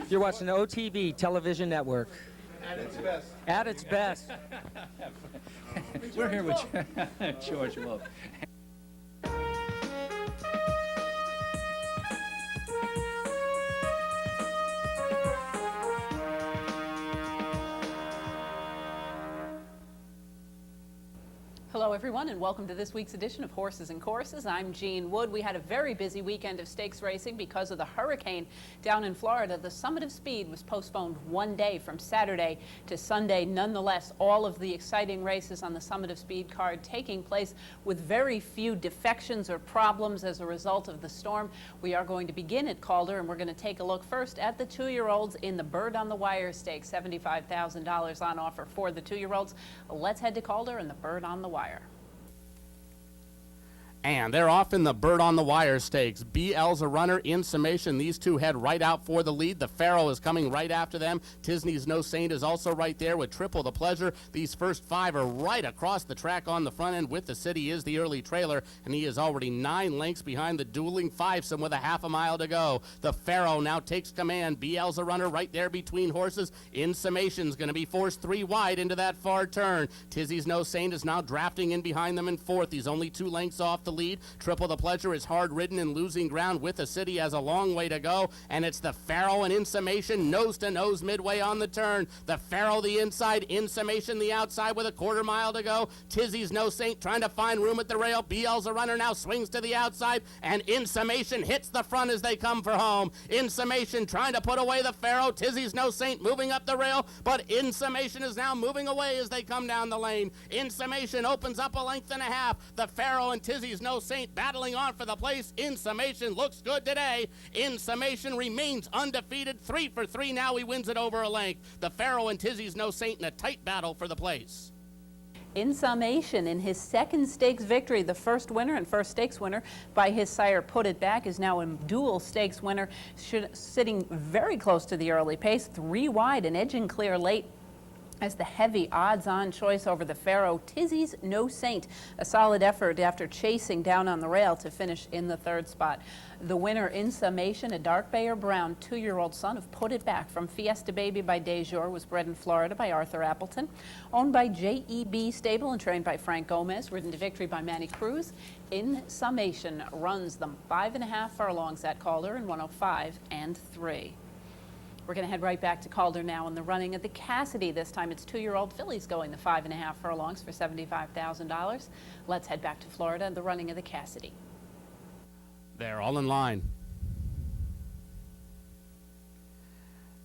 You're watching the OTB television network. At its best. At its best. We're here with George Wolf. Hello, everyone, and welcome to this week's edition of Horses and Courses. I'm Jean Wood. We had a very busy weekend of stakes racing because of the hurricane down in Florida. The Summit of Speed was postponed one day from Saturday to Sunday. Nonetheless, all of the exciting races on the Summit of Speed card taking place with very few defections or problems as a result of the storm. We are going to begin at Calder, and we're going to take a look first at the 2-year-olds in the Bird on the Wire Stakes. $75,000 on offer for the 2-year-olds. Let's head to Calder and the Bird on the Wire. And they're off in the Bird on the Wire Stakes. BL's a runner. In summation, these two head right out for the lead. The Pharaoh is coming right after them. Tisney's No Saint is also right there with Triple the Pleasure. These first 5 are right across the track on the front end. With the City is the early trailer, and he is already 9 lengths behind the dueling Fivesome with a half a mile to go. The Pharaoh now takes command. BL's a runner right there between horses. In summation's going to be forced 3 wide into that far turn. Tizzy's No Saint is now drafting in behind them in 4th. He's only 2 lengths off the lead. Triple the Pleasure is hard ridden and losing ground. With the City has a long way to go, and it's the Pharaoh and In Summation nose to nose midway on the turn. The Pharaoh the inside, In Summation the outside with a quarter mile to go. Tizzy's No Saint trying to find room at the rail. BL's a runner now, swings to the outside, and In Summation hits the front as they come for home. In Summation trying to put away the Pharaoh. Tizzy's No Saint moving up the rail, but In Summation is now moving away as they come down the lane. In Summation opens up a length and a half. The Pharaoh and Tizzy's No Saint battling on for the place. In Summation looks good today. In Summation remains undefeated. 3 for 3 now. He wins it over a length. The Pharaoh and Tizzy's No Saint in a tight battle for the place. In Summation, in his second stakes victory, the first winner and first stakes winner by his sire Put It Back is now a dual stakes winner, sitting very close to the early pace, 3 wide and edging clear late as the heavy odds-on choice over the Pharaoh. Tizzy's No Saint, a solid effort after chasing down on the rail to finish in the 3rd spot. The winner, In Summation, a dark bay or brown 2-year-old son of Put It Back from Fiesta Baby by Dejour, was bred in Florida by Arthur Appleton, owned by JEB Stable and trained by Frank Gomez, ridden to victory by Manny Cruz. In Summation runs them 5.5 furlongs at Calder in 105 and 3. We're going to head right back to Calder now in the running of the Cassidy. This time it's 2-year-old fillies going the 5.5 furlongs for $75,000. Let's head back to Florida and the running of the Cassidy. They're all in line.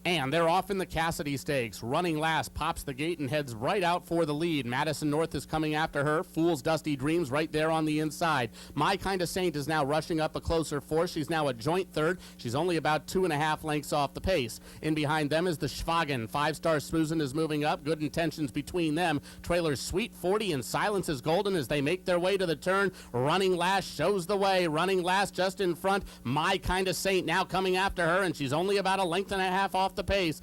And they're off in the Cassidy Stakes. Running Last pops the gate and heads right out for the lead. Madison North is coming after her. Fool's Dusty Dreams right there on the inside. My Kind of Saint is now rushing up a closer 4. She's now a joint 3rd. She's only about 2.5 lengths off the pace. In behind them is the Schwagen. 5-star Susan is moving up. Good intentions between them. Trailers Sweet 40 and Silence is Golden as they make their way to the turn. Running Last shows the way. Running Last just in front. My Kind of Saint now coming after her, and she's only about a length and a half off the pace.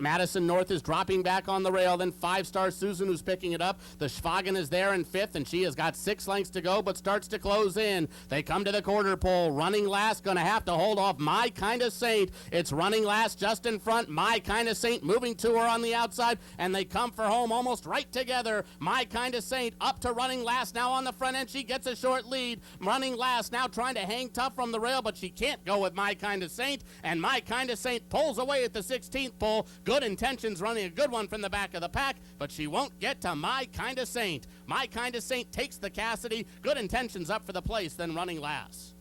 Madison North is dropping back on the rail. Then 5-star Susan, who's picking it up. The Schwagen is there in 5th, and she has got 6 lengths to go, but starts to close in. They come to the quarter pole. Running Last going to have to hold off My Kind of Saint. It's Running Last just in front. My Kind of Saint moving to her on the outside, and they come for home almost right together. My Kind of Saint up to Running Last now on the front end. She gets a short lead. Running Last now trying to hang tough from the rail, but she can't go with My Kind of Saint, and My Kind of Saint pulls away at the 16th pole. Good intentions, running a good one from the back of the pack, but she won't get to My Kind of Saint. My Kind of Saint takes the Cassidy. Good intentions up for the place, then Running Last.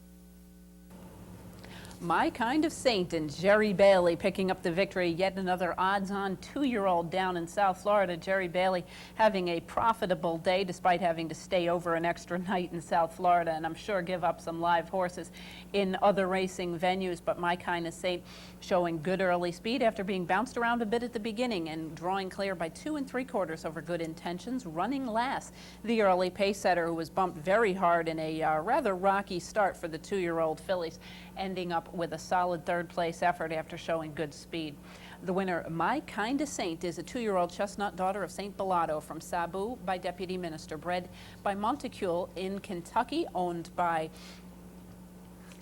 My Kind of Saint and Jerry Bailey picking up the victory. Yet another odds-on 2-year-old down in South Florida. Jerry Bailey having a profitable day despite having to stay over an extra night in South Florida, and I'm sure give up some live horses in other racing venues. But My Kind of Saint showing good early speed after being bounced around a bit at the beginning and drawing clear by 2 3/4 over Good Intentions. Running Last, the early pace setter, who was bumped very hard in a rather rocky start for the 2-year-old fillies, ending up with a solid 3rd place effort after showing good speed. The winner, My Kind of Saint, is a 2-year-old chestnut daughter of St. Bellato from Sabu by Deputy Minister, bred by Montecule in Kentucky, owned by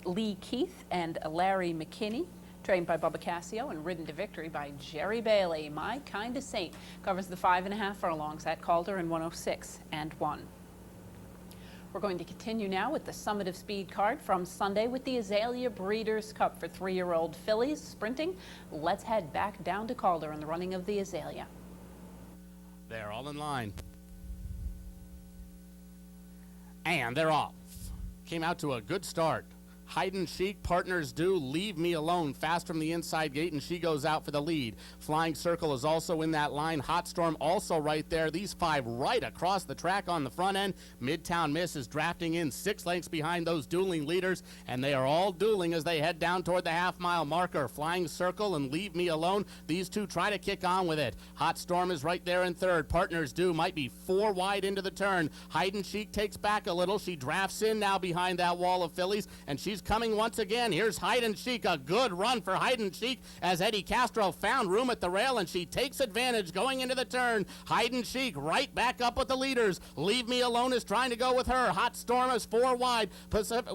Lee Keith and Larry McKinney. Trained by Bubba Cassio and ridden to victory by Jerry Bailey. My Kind of Saint covers the 5.5 furlongs at Calder in 106-1. We're going to continue now with the Summit of Speed card from Sunday with the Azalea Breeders' Cup for 3-year-old fillies sprinting. Let's head back down to Calder in the running of the Azalea. They're all in line. And they're off. Came out to a good start. Hide and Chic, Partners Do, Leave Me Alone, fast from the inside gate, and she goes out for the lead. Flying Circle is also in that line. Hot Storm also right there. These 5 right across the track on the front end. Midtown Miss is drafting in 6 lengths behind those dueling leaders, and they are all dueling as they head down toward the half-mile marker. Flying Circle and Leave Me Alone. These 2 try to kick on with it. Hot Storm is right there in third. Partners Do might be 4 wide into the turn. Hide and Chic takes back a little. She drafts in now behind that wall of fillies, and she's coming once again. Here's Hide and Chic, a good run for Hide and Chic as Eddie Castro found room at the rail, and she takes advantage going into the turn. Hide and Chic right back up with the leaders. Leave Me Alone is trying to go with her. Hot Storm is 4 wide.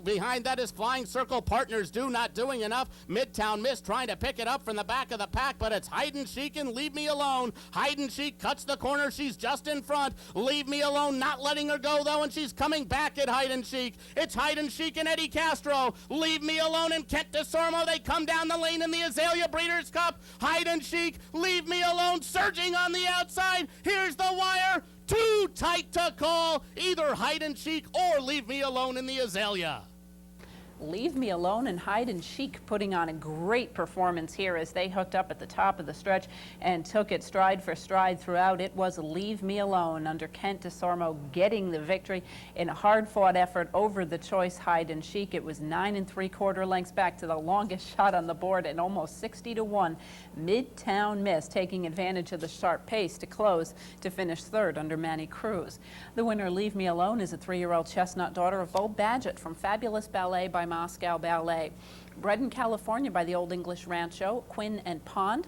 Behind that is Flying Circle. Partners Do not doing enough. Midtown Miss trying to pick it up from the back of the pack, but it's Hide and Chic and Leave Me Alone. Hide and Chic cuts the corner. She's just in front. Leave Me Alone not letting her go, though, and she's coming back at Hide and Chic. It's Hide and Chic and Eddie Castro. Leave Me Alone and Kent DeSormo. They come down the lane in the Azalea Breeders' Cup. Hide and Chic, Leave Me Alone, surging on the outside. Here's the wire. Too tight to call. Either Hide and Chic or Leave Me Alone in the Azalea. Leave Me Alone and Hide and Chic putting on a great performance here as they hooked up at the top of the stretch and took it stride for stride throughout. It was Leave Me Alone under Kent DeSormo getting the victory in a hard-fought effort over the choice Hide and Chic. It was 9 3/4 lengths back to the longest shot on the board and almost 60-1. Midtown Miss taking advantage of the sharp pace to close to finish third under Manny Cruz. The winner, Leave Me Alone, is a 3-year-old chestnut daughter of Bo Badgett from Fabulous Ballet by Moscow Ballet. Bred in California by the Old English Rancho, Quinn and Pond.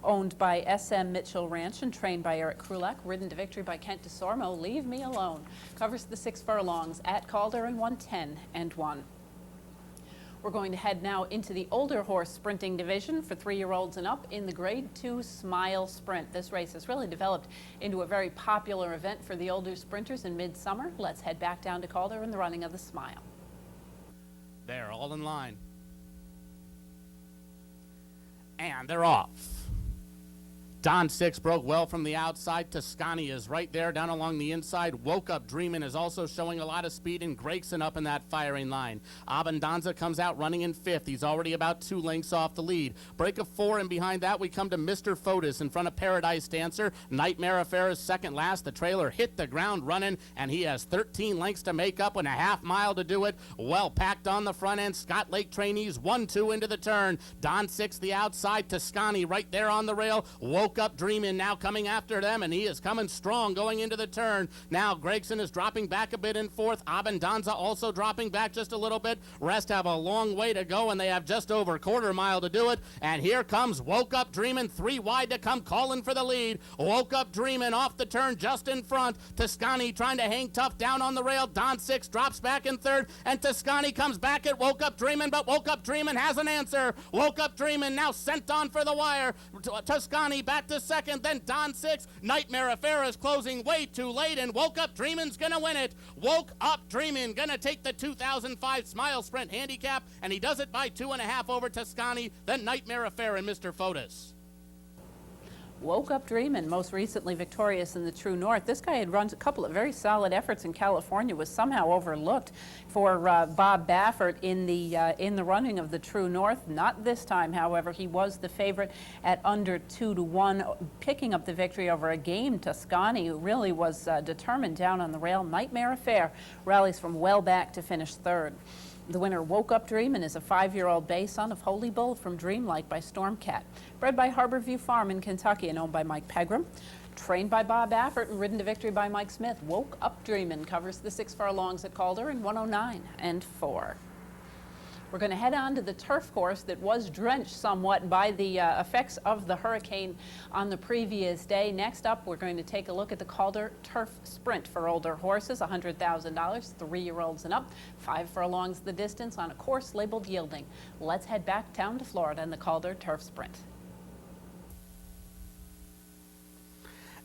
Owned by S.M. Mitchell Ranch and trained by Eric Krulak. Ridden to victory by Kent DeSormo. Leave Me Alone covers the 6 furlongs at Calder in 110-1. We're going to head now into the older horse sprinting division for 3-year-olds and up in the Grade 2 Smile Sprint. This race has really developed into a very popular event for the older sprinters in midsummer. Let's head back down to Calder in the running of the Smile. They're all in line. And they're off. Don 6 broke well from the outside. Toscani is right there down along the inside. Woke Up Dreamin' is also showing a lot of speed, and Gregson up in that firing line. Abundanza comes out running in 5th. He's already about 2 lengths off the lead. Break of 4, and behind that we come to Mr. Fotis in front of Paradise Dancer. Nightmare Affair is second last. The trailer hit the ground running, and he has 13 lengths to make up and a half mile to do it. Well packed on the front end. Scott Lake trainees 1-2 into the turn. Don 6 the outside. Toscani right there on the rail. Woke Up Dreamin' now coming after them, and he is coming strong going into the turn. Now Gregson is dropping back a bit in 4th. Abundanza also dropping back just a little bit. Rest have a long way to go, and they have just over a quarter mile to do it. And here comes Woke Up Dreamin', 3 wide to come, calling for the lead. Woke Up Dreamin' off the turn just in front. Toscani trying to hang tough down on the rail. Don 6 drops back in 3rd, and Toscani comes back at Woke Up Dreamin', but Woke Up Dreamin' has an answer. Woke Up Dreamin' now sent on for the wire. Toscani back to 2nd, then Don 6. Nightmare Affair is closing way too late, and Woke Up Dreamin's gonna win it. Woke Up Dreamin' gonna take the 2005 Smile Sprint handicap, and he does it by 2.5 over Toscani, then Nightmare Affair and Mr. Fotis. Woke Up Dreamin', most recently victorious in the True North. This guy had run a couple of very solid efforts in California, was somehow overlooked for Bob Baffert in the running of the True North. Not this time, however. He was the favorite at under 2-1, picking up the victory over a game Toscani, who really was determined down on the rail. Nightmare Affair rallies from well back to finish 3rd. The winner, Woke Up Dreamin', is a 5-year-old bay son of Holy Bull from Dreamlight by Stormcat. Bred by Harborview Farm in Kentucky and owned by Mike Pegram. Trained by Bob Baffert and ridden to victory by Mike Smith. Woke Up Dreamin' covers the 6 furlongs at Calder in 109-4. We're going to head on to the turf course that was drenched somewhat by the effects of the hurricane on the previous day. Next up, we're going to take a look at the Calder Turf Sprint for older horses, $100,000, 3-year-olds and up, 5 furlongs the distance on a course labeled Yielding. Let's head back down to Florida in the Calder Turf Sprint.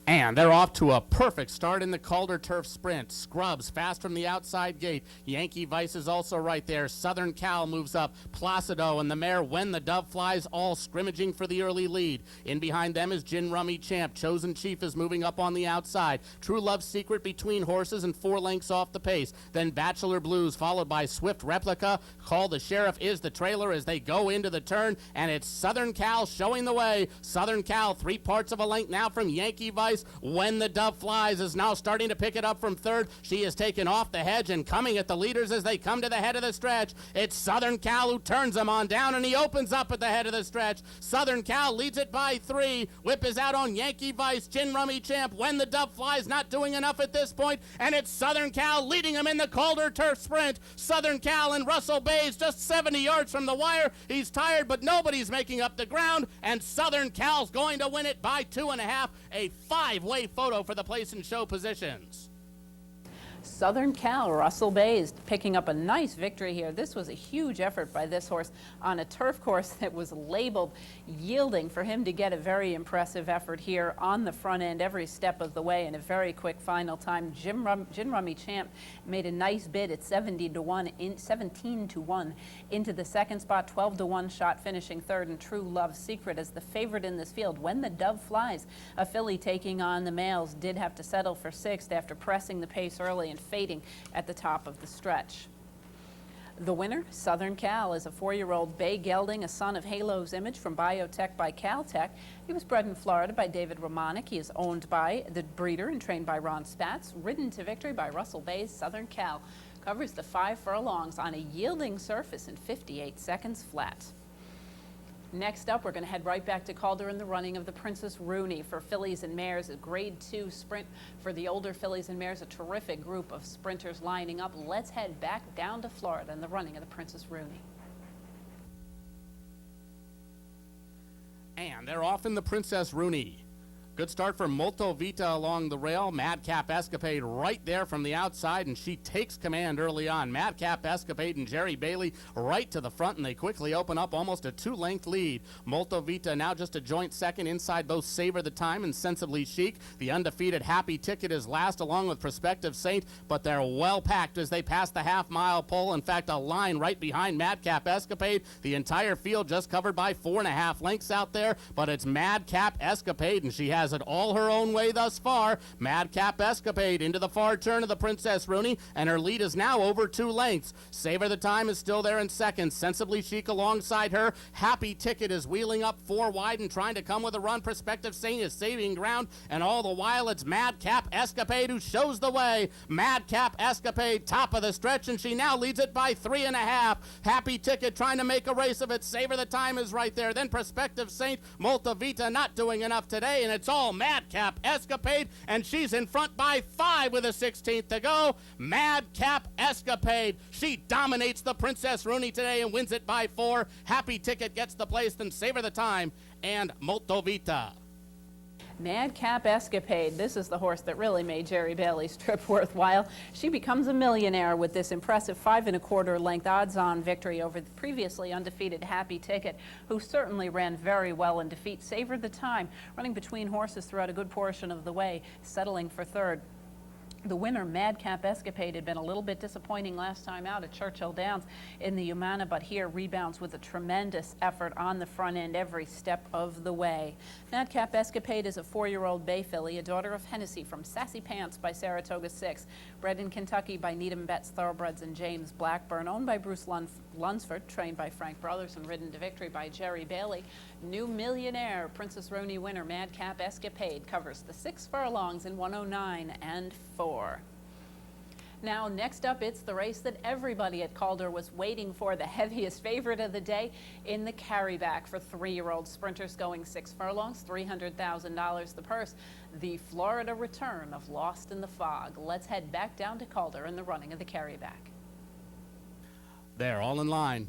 And they're off to a perfect start in the Calder Turf Sprint. Scrubs fast from the outside gate. Yankee Vice is also right there. Southern Cal moves up. Placido and the mare When the Dove Flies all scrimmaging for the early lead. In behind them is Gin Rummy Champ. Chosen Chief is moving up on the outside. True Love Secret between horses and 4 lengths off the pace. Then Bachelor Blues followed by Swift Replica. Call the Sheriff is the trailer as they go into the turn, and it's Southern Cal showing the way. Southern Cal 3 parts of a length now from Yankee Vice. When the Dove Flies is now starting to pick it up from third. She is taken off the hedge and coming at the leaders as they come to the head of the stretch. It's Southern Cal who turns them on down, and he opens up at the head of the stretch. Southern Cal leads it by 3. Whip is out on Yankee Vice. Gin Rummy Champ. When the Dove Flies not doing enough at this point, and it's Southern Cal leading them in the Calder Turf Sprint. Southern Cal and Russell Bays just 70 yards from the wire. He's tired, but nobody's making up the ground, and Southern Cal's going to win it by 2.5. A 5-way photo for the place and show positions. Southern Cal, Russell Bays picking up a nice victory here. This was a huge effort by this horse on a turf course that was labeled Yielding. For him to get a very impressive effort here on the front end every step of the way in a very quick final time. Gin Rummy Champ made a nice bid at 17 to 1 into the second spot. 12 to 1 shot finishing third, and True Love Secret as the favorite in this field. When the Dove Flies, a filly taking on the males, did have to settle for 6th after pressing the pace early and fading at the top of the stretch. The winner, Southern Cal, is a 4-year-old bay gelding, a son of Halo's Image from Biotech by Caltech. He was bred in Florida by David Romanek. He is owned by the breeder and trained by Ron Spatz. Ridden to victory by Russell Bays. Southern Cal covers the 5 furlongs on a yielding surface in 58 seconds flat. Next up, we're going to head right back to Calder in the running of the Princess Rooney for fillies and mares, a grade 2 sprint for the older fillies and mares, a terrific group of sprinters lining up. Let's head back down to Florida in the running of the Princess Rooney. And they're off in the Princess Rooney. Good start for Molto Vita along the rail. Madcap Escapade right there from the outside, and she takes command early on. Madcap Escapade and Jerry Bailey right to the front, and they quickly open up almost a 2-length lead. Molto Vita now just a joint second inside both Savor the Time and Sensibly Chic. The undefeated Happy Ticket is last along with Prospective Saint, but they're well packed as they pass the half-mile pole. In fact, a line right behind Madcap Escapade. The entire field just covered by 4.5 lengths out there, but it's Madcap Escapade, and she has it all her own way thus far. Madcap Escapade into the far turn of the Princess Rooney, and her lead is now over 2 lengths. Savor the Time is still there in second. Sensibly Chic alongside her. Happy Ticket is wheeling up 4 wide and trying to come with a run. Prospective Saint is saving ground, and all the while it's Madcap Escapade who shows the way. Madcap Escapade top of the stretch, and she now leads it by 3.5. Happy Ticket trying to make a race of it. Savor the Time is right there. Then Prospective Saint. Molta Vita not doing enough today, and it's all Madcap Escapade, and she's in front by 5 with a 16th to go. Madcap Escapade, she dominates the Princess Rooney today and wins it by 4. Happy Ticket gets the place, then Savor the Time and Molto Vita. Madcap Escapade. This is the horse that really made Jerry Bailey's trip worthwhile. She becomes a millionaire with this impressive 5.25 length odds-on victory over the previously undefeated Happy Ticket, who certainly ran very well in defeat. Savor the Time, running between horses throughout a good portion of the way, settling for third. The winner, Madcap Escapade, had been a little bit disappointing last time out at Churchill Downs in the Humana, but here rebounds with a tremendous effort on the front end every step of the way. Madcap Escapade is a 4-year-old bay filly, a daughter of Hennessy from Sassy Pants by Saratoga 6, bred in Kentucky by Needham Betts Thoroughbreds and James Blackburn, owned by Bruce Lunsford, trained by Frank Brothers and ridden to victory by Jerry Bailey. New millionaire, Princess Rooney winner, Madcap Escapade, covers the 6 furlongs in 109 and 4. Now, next up, it's the race that everybody at Calder was waiting for, the heaviest favorite of the day in the carryback for 3-year-old sprinters going 6 furlongs, $300,000 the purse, the Florida return of Lost in the Fog. Let's head back down to Calder in the running of the carryback. They're all in line.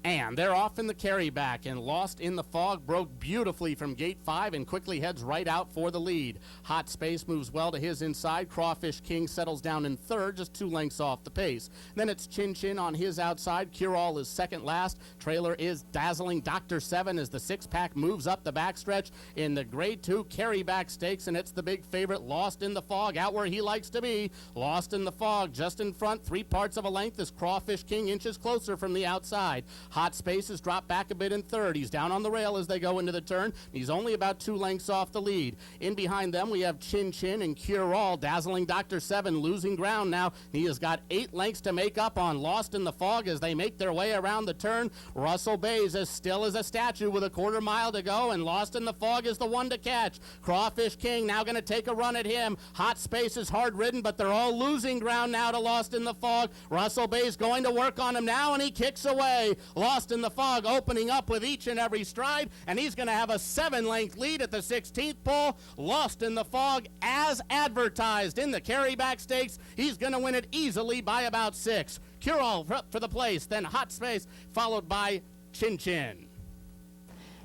And they're off in the carryback, and Lost in the Fog broke beautifully from gate 5 and quickly heads right out for the lead. Hot Space moves well to his inside. Crawfish King settles down in third, just 2 lengths off the pace. Then it's Chin Chin on his outside. Cure-All is second last. Trailer is Dazzling Dr. 7 as the 6-pack moves up the backstretch in the Grade 2 carryback stakes, and it's the big favorite, Lost in the Fog, out where he likes to be. Lost in the Fog just in front, 3/4 of a length as Crawfish King inches closer from the outside. Hot Space has dropped back a bit in third. He's down on the rail as they go into the turn. He's only about 2 lengths off the lead. In behind them, we have Chin Chin and Cure-All. Dazzling Dr. 7 losing ground now. He has got 8 lengths to make up on Lost in the Fog as they make their way around the turn. Russell Bay's as still as a statue with a 1/4 mile to go, and Lost in the Fog is the one to catch. Crawfish King now going to take a run at him. Hot Space is hard ridden, but they're all losing ground now to Lost in the Fog. Russell Bay's going to work on him now, and he kicks away. Lost in the Fog opening up with each and every stride, and he's going to have a 7-length lead at the 16th pole. Lost in the Fog as advertised in the carryback stakes. He's going to win it easily by about 6. Cure-All up for the place, then Hot Space followed by Chin Chin.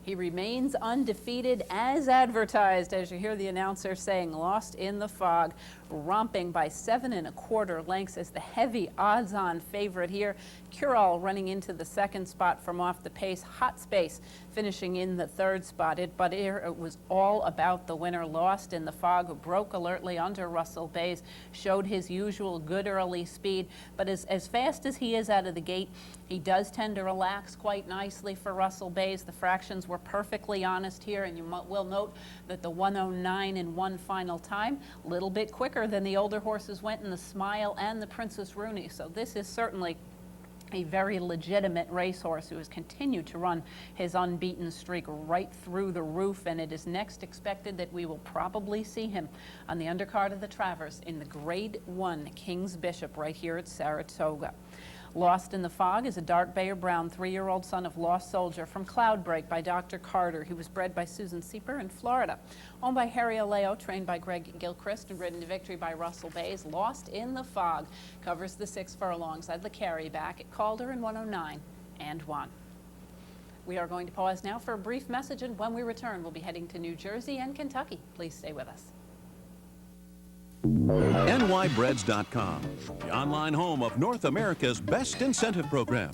He remains undefeated as advertised, as you hear the announcer saying, Lost in the Fog, romping by 7 1/4 lengths as the heavy odds-on favorite here. Cure-All running into the 2nd spot from off the pace. Hot Space finishing in the 3rd spot. It was all about the winner, Lost in the Fog, who broke alertly under Russell Bay's, showed his usual good early speed, but as fast as he is out of the gate, he does tend to relax quite nicely for Russell Bay's. The fractions were perfectly honest here, and you will note that the 109 in one final time, a little bit quicker than the older horses went in the Smile and the Princess Rooney. So this is certainly a very legitimate racehorse who has continued to run his unbeaten streak right through the roof, and it is next expected that we will probably see him on the undercard of the Travers in the Grade 1 King's Bishop right here at Saratoga. Lost in the Fog is a dark bay or brown 3-year-old son of Lost Soldier from Cloudbreak by Dr. Carter. He was bred by Susan Sieper in Florida. Owned by Harry Aleo, trained by Greg Gilchrist, and ridden to victory by Russell Bay's. Lost in the Fog covers the 6 furlongs at the carryback at Calder in 109 and 1. We are going to pause now for a brief message, and when we return, we'll be heading to New Jersey and Kentucky. Please stay with us. NYbreds.com, the online home of North America's best incentive program.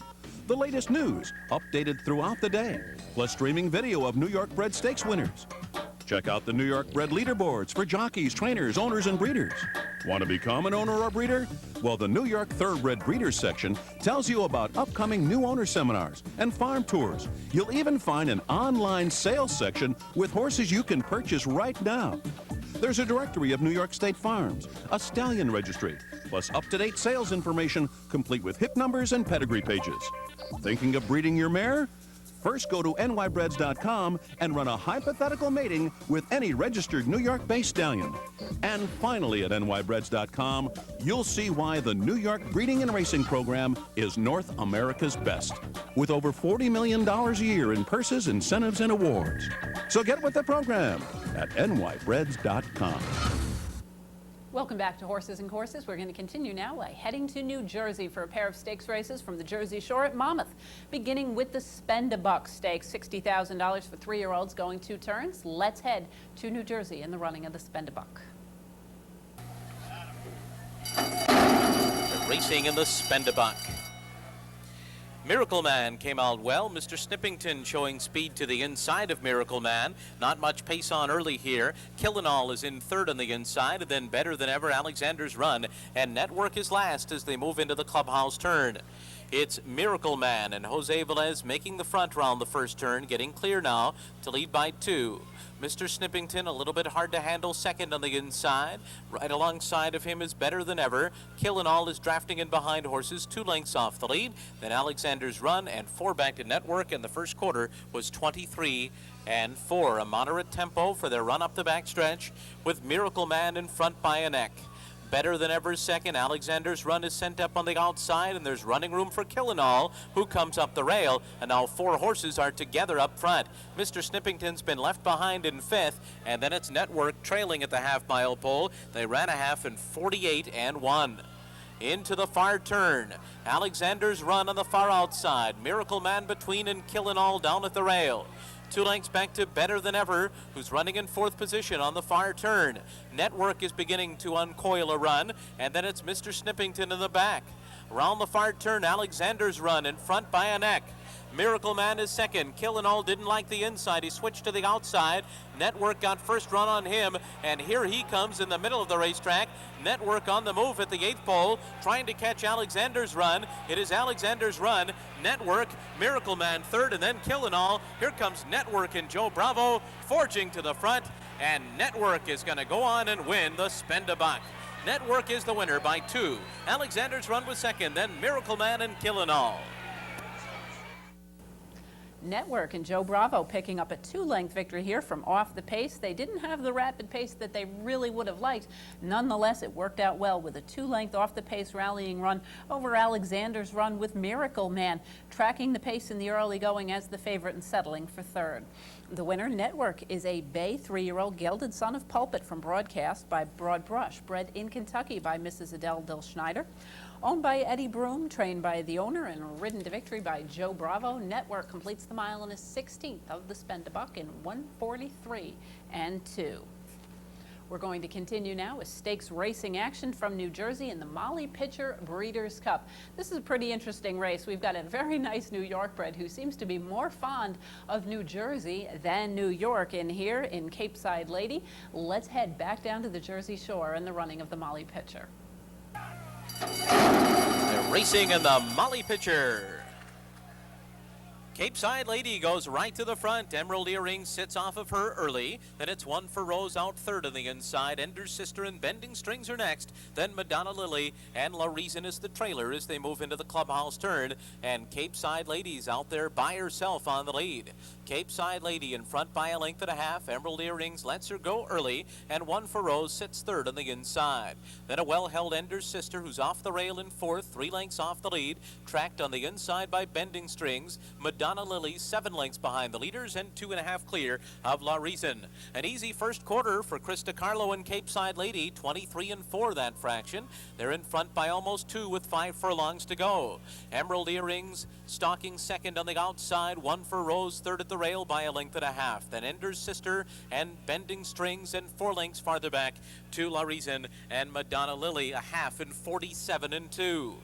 The latest news, updated throughout the day, plus streaming video of New York bred stakes winners. Check out the New York bred leaderboards for jockeys, trainers, owners, and breeders. Want to become an owner or breeder? Well, the New York Thoroughbred Breeders section tells you about upcoming new owner seminars and farm tours. You'll even find an online sales section with horses you can purchase right now. There's a directory of New York State farms, a stallion registry, plus up-to-date sales information complete with hip numbers and pedigree pages. Thinking of breeding your mare? First go to NYbreds.com and run a hypothetical mating with any registered New York-based stallion. And finally at NYbreds.com, you'll see why the New York Breeding and Racing Program is North America's best, with over $40 million a year in purses, incentives, and awards. So get with the program at NYbreds.com. Welcome back to Horses and Courses. We're going to continue now by heading to New Jersey for a pair of stakes races from the Jersey Shore at Monmouth, beginning with the Spend-A-Buck Stakes, $60,000 for 3-year-olds going 2 turns. Let's head to New Jersey in the running of the Spend-A-Buck. Racing in the Spend-A-Buck. Miracle Man came out well. Mr. Snippington showing speed to the inside of Miracle Man. Not much pace on early here. Killin' All is in third on the inside, and then Better Than Ever, Alexander's Run, and Network is last as they move into the clubhouse turn. It's Miracle Man and Jose Velez making the front round the first turn, getting clear now to lead by 2. Mr. Snippington a little bit hard to handle second on the inside. Right alongside of him is Better Than Ever. Killin' All is drafting in behind horses 2 lengths off the lead. Then Alexander's Run and 4 back to Network, and the first quarter was 23 and 4. A moderate tempo for their run up the backstretch with Miracle Man in front by a neck. Better Than Ever second. Alexander's Run is sent up on the outside, and there's running room for Killin' All, who comes up the rail, and now 4 horses are together up front. Mr. Snippington's been left behind in 5th, and then it's Network trailing at the half-mile pole. They ran a half in 48 and 1. into the far turn. Alexander's Run on the far outside. Miracle Man between and Killing All down at the rail. 2 lengths back to Better Than Ever, who's running in 4th position on the far turn. Network is beginning to uncoil a run, and then it's Mr. Snippington in the back. Around the far turn, Alexander's Run in front by a neck. Miracle Man is second. Killing All didn't like the inside. He switched to the outside. Network got first run on him, and here he comes in the middle of the racetrack. Network on the move at the 8th pole, trying to catch Alexander's Run. It is Alexander's Run, Network, Miracle Man third, and then Killing All. Here comes Network and Joe Bravo forging to the front, and Network is going to go on and win the Spend-A-Buck. Network is the winner by 2. Alexander's Run was second, then Miracle Man and Killing All. Network and Joe Bravo picking up a 2-length victory here from off the pace. They didn't have the rapid pace that they really would have liked. Nonetheless, it worked out well with a 2-length off the pace rallying run over Alexander's Run, with Miracle Man tracking the pace in the early going as the favorite and settling for third. The winner, Network, is a bay 3-year-old gelded son of Pulpit from Broadcast by Broad Brush, bred in Kentucky by Mrs. Adele Dill Schneider. Owned by Eddie Broom, trained by the owner, and ridden to victory by Joe Bravo. Network completes the mile in his 16th of the Spend-A-Buck in 1:43 and 2. We're going to continue now with stakes racing action from New Jersey in the Molly Pitcher Breeders' Cup. This is a pretty interesting race. We've got a very nice New York bred who seems to be more fond of New Jersey than New York in here in Cape Side Lady. Let's head back down to the Jersey Shore and the running of the Molly Pitcher. They're racing in the Molly Pitcher. Cape Side Lady goes right to the front. Emerald Earring sits off of her early. Then it's One for Rose out third on the inside. Ender's Sister and Bending Strings are next. Then Madonna Lily and La Reason is the trailer as they move into the clubhouse turn. And Cape Side Lady's out there by herself on the lead. Cape Side Lady in front by a length and a half. Emerald Earrings lets her go early. And One for Rose sits third on the inside. Then a well-held Ender's Sister who's off the rail in fourth. 3 lengths off the lead. Tracked on the inside by Bending Strings. Madonna Lily 7 lengths behind the leaders and 2.5 clear of La Reason. An easy first quarter for Krista Carlo and Cape Side Lady, 23 and 4 that fraction. They're in front by almost 2 with 5 furlongs to go. Emerald Earrings stalking second on the outside. One for Rose third at the rail by a length and a half. Then Ender's Sister and Bending Strings and 4 lengths farther back to La Reason and Madonna Lily a half and 47 and 2.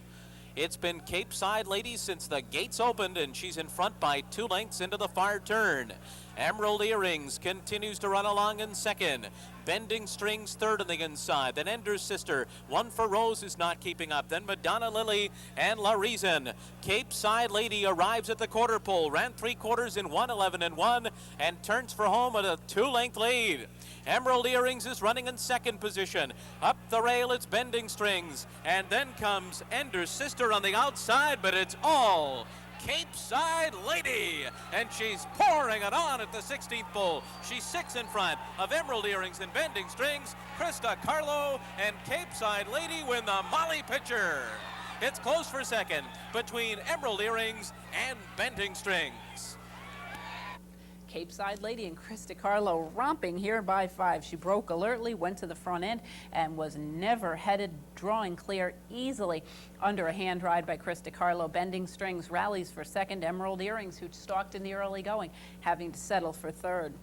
It's been Cape Side Lady since the gates opened, and she's in front by 2 lengths into the far turn. Emerald Earrings continues to run along in second. Bending Strings third on the inside. Then Ender's Sister. One for Rose is not keeping up. Then Madonna Lily and La Reason. Cape Side Lady arrives at the quarter pole. Ran 3 quarters in 1:11 and 1 and turns for home at a 2-length lead. Emerald Earrings is running in second position. Up the rail, it's Bending Strings. And then comes Ender's Sister on the outside, but it's all Cape Side Lady, and she's pouring it on at the 16th pole. She's 6 in front of Emerald Earrings and Bending Strings. Krista Carlo and Cape Side Lady win the Molly Pitcher. It's close for second between Emerald Earrings and Bending Strings. Cape Side Lady and Krista Carlo romping here by 5. She broke alertly, went to the front end, and was never headed, drawing clear easily under a hand ride by Krista Carlo. Bending Strings rallies for second. Emerald Earrings, who stalked in the early going, having to settle for third.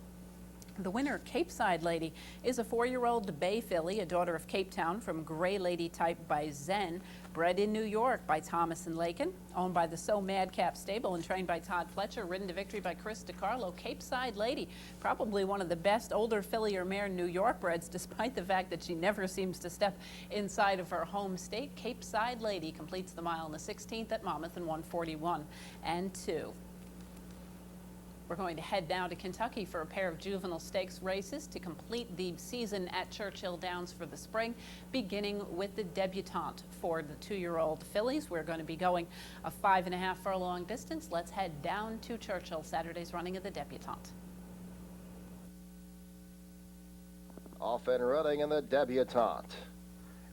The winner, Cape Side Lady, is a 4-year-old bay filly, a daughter of Cape Town, from Gray Lady type by Zen, bred in New York by Thomas and Lakin, owned by the So Madcap stable and trained by Todd Fletcher, ridden to victory by Krista Carlo. Cape Side Lady, probably one of the best older filly or mare New York breds, despite the fact that she never seems to step inside of her home state. Cape Side Lady completes the mile in the 16th at Monmouth in 1:41 and 2. We're going to head down to Kentucky for a pair of juvenile stakes races to complete the season at Churchill Downs for the spring, beginning with the Debutante for the 2-year-old fillies. We're going to be going a 5.5 furlong distance. Let's head down to Churchill, Saturday's running of the Debutante. Off and running in the Debutante.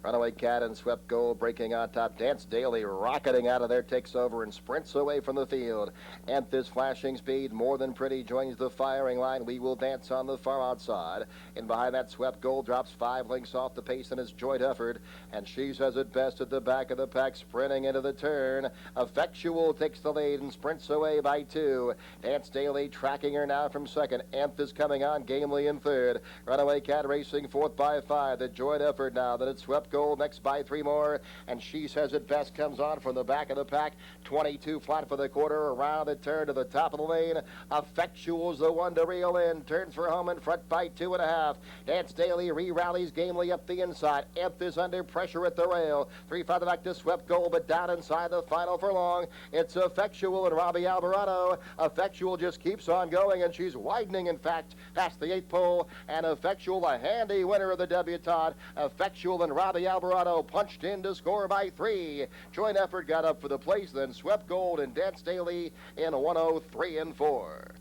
Runaway Cat and Swept Gold breaking on top. Dance Daily rocketing out of there, takes over and sprints away from the field. Anthus flashing speed, more than pretty, joins the firing line. We Will Dance on the far outside. And behind that, Swept Gold drops 5 lengths off the pace, and it's Joy Dufford. And she says it best at the back of the pack, sprinting into the turn. Effectual takes the lead and sprints away by 2. Dance Daily tracking her now from second. Anthus coming on gamely in third. Runaway Cat racing fourth by 5. The Joy Dufford now that it's Swept Gold next by 3 more, and She Says It Best comes on from the back of the pack. 22 flat for the quarter, around the turn to the top of the lane. Effectual's the one to reel in, turns for home in front by 2.5. Dance Daily re-rallies gamely up the inside. Anthus under pressure at the rail. 3 flat back to Swept Gold, but down inside the final furlong. It's Effectual and Robbie Alvarado. Effectual just keeps on going, and she's widening, in fact, past the 8th pole. And Effectual, a handy winner of the Debutante. Effectual and Robbie Alvarado punched in to score by 3. Joint effort got up for the place, then Swept Gold and Dance Daily in 103 and 4.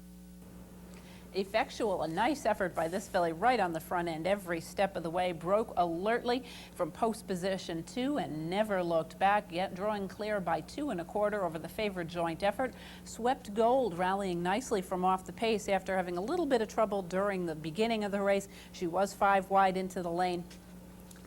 Effectual, a nice effort by this filly right on the front end every step of the way, broke alertly from post position 2 and never looked back, yet drawing clear by 2 1/4 over the favored Joint Effort. Swept Gold rallying nicely from off the pace after having a little bit of trouble during the beginning of the race. She was 5 wide into the lane,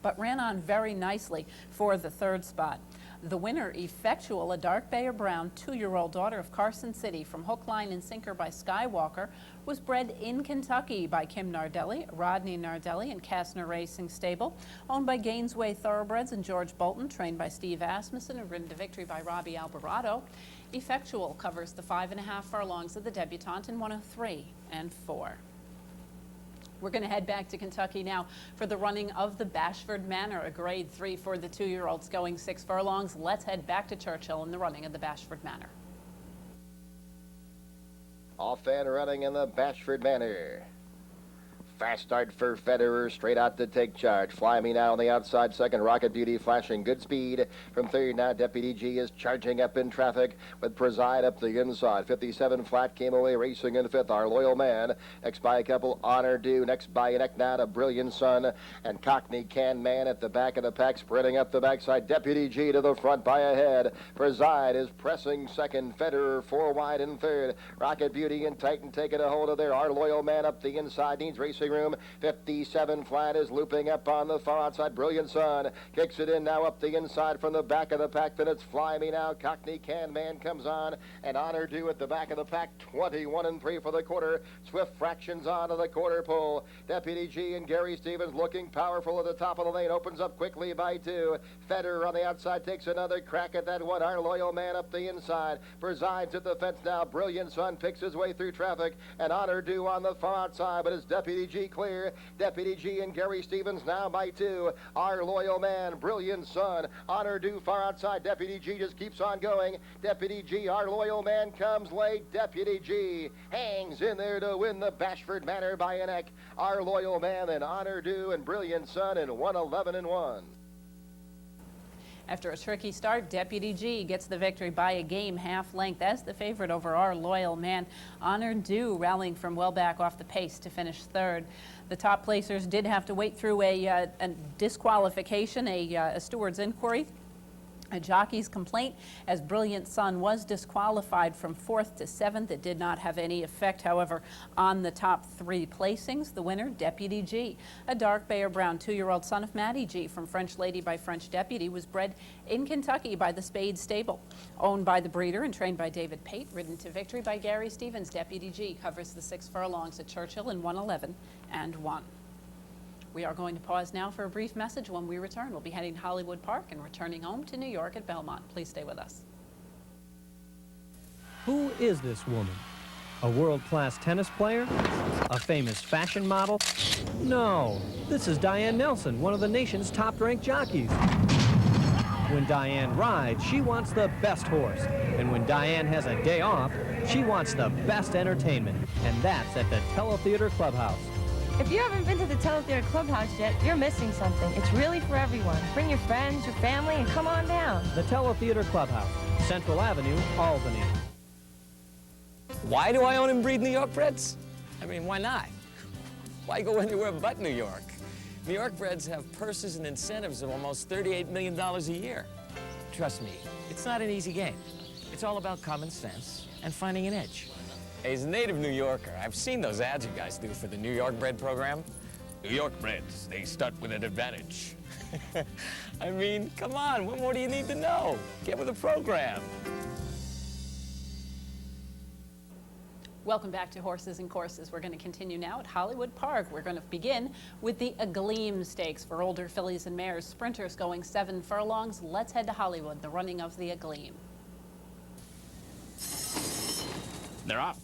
but ran on very nicely for the 3rd spot. The winner, Effectual, a dark bay or brown 2-year-old daughter of Carson City from Hook, Line, and Sinker by Skywalker, was bred in Kentucky by Kim Nardelli, Rodney Nardelli, and Kastner Racing Stable, owned by Gainesway Thoroughbreds and George Bolton, trained by Steve Asmussen, and ridden to victory by Robbie Alvarado. Effectual covers the 5.5 furlongs of the Debutante in 103 and 4. We're going to head back to Kentucky now for the running of the Bashford Manor, a grade 3 for the 2-year-olds going 6 furlongs. Let's head back to Churchill in the running of the Bashford Manor. Off and running in the Bashford Manor. Fast start for Federer, straight out to take charge. Fly Me Now on the outside, second. Rocket Beauty flashing good speed. From third now, Deputy G is charging up in traffic with Preside up the inside. 57 flat came away racing in 5th. Our Loyal Man. Next by a couple, Honor Due. Next by a neck now to Brilliant Sun. And Cockney Can Man at the back of the pack, spreading up the backside. Deputy G to the front by a head. Preside is pressing second. Federer 4 wide in 3rd. Rocket Beauty and Titan taking a hold of there. Our Loyal Man up the inside, needs racing room. 57 flat is looping up on the far outside. Brilliant Sun kicks it in now up the inside from the back of the pack. Then it's Fly Me Now. Cockney Can Man comes on, and Honor Due at the back of the pack. 21 and 3 for the quarter. Swift Fractions on to the quarter pole. Deputy G and Gary Stevens looking powerful at the top of the lane. Opens up quickly by 2. Federer on the outside takes another crack at that one. Our Loyal Man up the inside. Presides at the fence now. Brilliant Sun picks his way through traffic, and Honor Due on the far outside, but it's Deputy G clear. Deputy G and Gary Stevens now by 2. Our Loyal Man, Brilliant Sun, Honor Due far outside. Deputy G just keeps on going. Deputy G, Our Loyal Man comes late. Deputy G hangs in there to win the Bashford Manor by a neck. Our Loyal Man and Honor Due and Brilliant Sun in 111 and 1. After a tricky start, Deputy G gets the victory by a game half length as the favorite over Our Loyal Man. Honor Due rallying from well back off the pace to finish 3rd. The top placers did have to wait through a disqualification, a steward's inquiry, a jockey's complaint, as Brilliant Sun was disqualified from 4th to 7th. It did not have any effect, however, on the top 3 placings. The winner, Deputy G, a dark bay or brown 2-year-old son of Matty G from French Lady by French Deputy, was bred in Kentucky by the Spade Stable, owned by the breeder and trained by David Pate, ridden to victory by Gary Stevens. Deputy G covers the 6 furlongs at Churchill in 111 and 1. We are going to pause now for a brief message. When we return, we'll be heading to Hollywood Park and returning home to New York at Belmont. Please stay with us. Who is this woman? A world-class tennis player? A famous fashion model? No, this is Diane Nelson, one of the nation's top-ranked jockeys. When Diane rides, she wants the best horse. And when Diane has a day off, she wants the best entertainment. And that's at the Teletheater Clubhouse. If you haven't been to the Teletheater Clubhouse yet, you're missing something. It's really for everyone. Bring your friends, your family, and come on down. The Teletheater Clubhouse, Central Avenue, Albany. Why do I own and breed NYbreds? I mean, why not? Why go anywhere but New York? NYbreds have purses and incentives of almost $38 million a year. Trust me, it's not an easy game. It's all about common sense and finding an edge. As a native New Yorker, I've seen those ads you guys do for the NYbred program. NYbreds, they start with an advantage. I mean, come on, what more do you need to know? Get with the program. Welcome back to Horses and Courses. We're going to continue now at Hollywood Park. We're going to begin with the Gleam Stakes for older fillies and mares. Sprinters going 7 furlongs. Let's head to Hollywood, the running of the Gleam. They're off.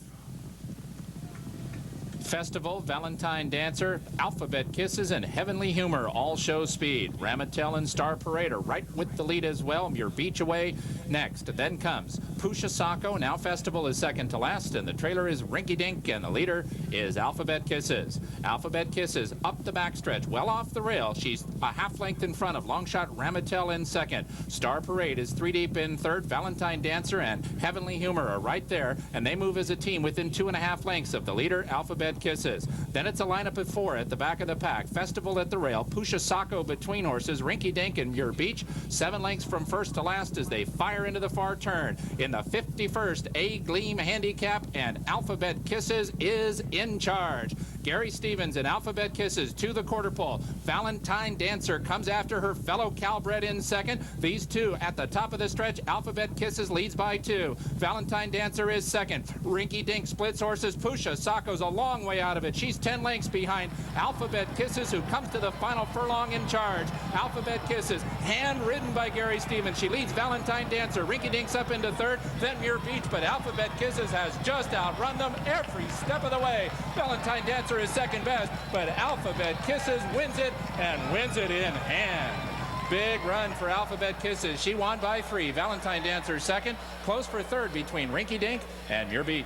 Festival, Valentine Dancer, Alphabet Kisses, and Heavenly Humor all show speed. Ramatel and Star Parade are right with the lead as well. Muir Beach away next. Then comes Pusha Sacco. Now Festival is second to last, and the trailer is Rinky Dink, and the leader is Alphabet Kisses. Alphabet Kisses up the backstretch, well off the rail. She's a half length in front of Longshot Ramatel in second. Star Parade is 3 deep in third. Valentine Dancer and Heavenly Humor are right there, and they move as a team within 2.5 lengths of the leader, Alphabet Kisses. Then it's a lineup of 4 at the back of the pack. Festival at the rail, Pusha Sacco between horses, Rinky Dink and Muir Beach. 7 lengths from first to last as they fire into the far turn. In the 51st A Gleam Handicap, and Alphabet Kisses is in charge. Gary Stevens and Alphabet Kisses to the quarter pole. Valentine Dancer comes after her fellow Calbred in second. These two at the top of the stretch. Alphabet Kisses leads by 2. Valentine Dancer is second. Rinky Dink splits horses. Pusha Sacco's a long way out of it. She's 10 lengths behind Alphabet Kisses, who comes to the final furlong in charge. Alphabet Kisses, hand-ridden by Gary Stevens. She leads Valentine Dancer. Rinky Dink's up into third, then Muir Beach, but Alphabet Kisses has just outrun them every step of the way. Valentine Dancer is second best, but Alphabet Kisses wins it, and wins it in hand. Big run for Alphabet Kisses. She won by 3. Valentine Dancer second. Close for third between Rinky Dink and Muir Beach.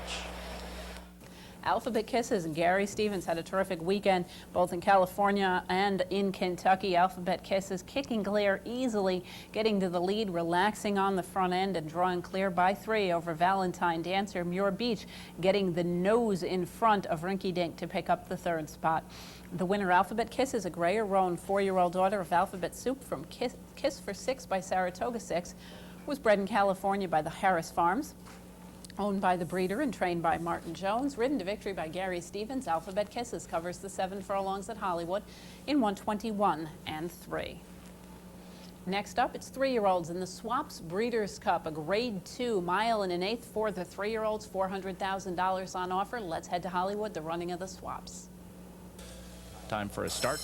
Alphabet Kisses and Gary Stevens had a terrific weekend, both in California and in Kentucky. Alphabet Kisses kicking clear easily, getting to the lead, relaxing on the front end, and drawing clear by 3 over Valentine Dancer. Muir Beach getting the nose in front of Rinky Dink to pick up the 3rd spot. The winner, Alphabet Kisses, a Greyer Roan 4-year-old daughter of Alphabet Soup from Kiss for 6 by Saratoga 6, was bred in California by the Harris Farms. Owned by the breeder and trained by Martin Jones, ridden to victory by Gary Stevens. Alphabet Kisses covers the 7 furlongs at Hollywood in 1:21 and 3. Next up, it's 3-year-olds in the Swaps Breeders' Cup, a Grade 2 mile and an 1/8 for the 3-year-olds, $400,000 on offer. Let's head to Hollywood, the running of the Swaps. Time for a start